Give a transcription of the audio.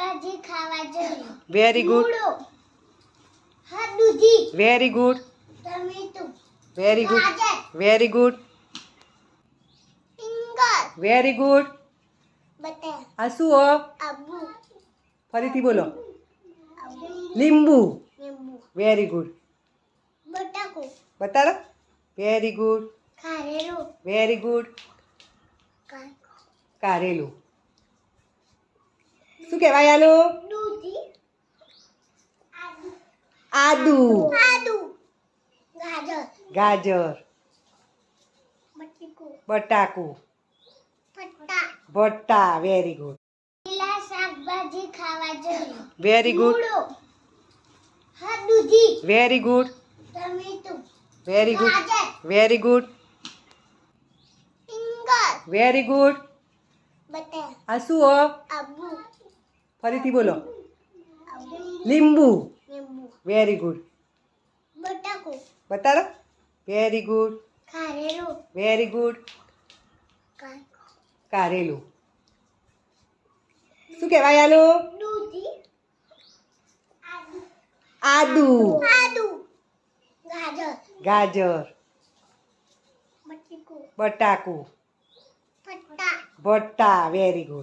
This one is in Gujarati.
શાકભાજી ખાવા જોઈએ. Very good. મૂળો, હા દૂધી, વેરી ગુડ. ટમેટું, વેરી ગુડ. ગાજર, વેરી ગુડ. રીંગણ, વેરી ગુડ. બટાકા, આ શું હો? આબુ, ફરીથી બોલો. આબુ, લીંબુ. લીંબુ, વેરી ગુડ. બટાકો, બતાડો. Very good. કારેલું, વેરી ગુડ. કારેલું. શું કહેવાય આનું? દૂધી, આદુ. આદુ, ગાજર, ગાજર. બટાકું. ભટ્ટા. Very good. લીલા શાકભાજી ખાવા જોઈએ. Very good. મૂળો, હા દૂધી, વેરી ગુડ. ટમેટું, વેરી ગુડ. ગાજર, વેરી ગુડ. રીંગણ, વેરી ગુડ. બટાકા, આ શું હો? આબુ, ફરીથી બોલો. આબુ, લીંબુ. લીંબુ, વેરી ગુડ. બટાકો, બતાડો. Very good. કારેલું, વેરી ગુડ. કારેલું. શું કહેવાય આનું? દૂધી, આદુ. આદુ, ગાજર, ગાજર. બટાકું. ભટ્ટા, ભટ્ટા. Very good.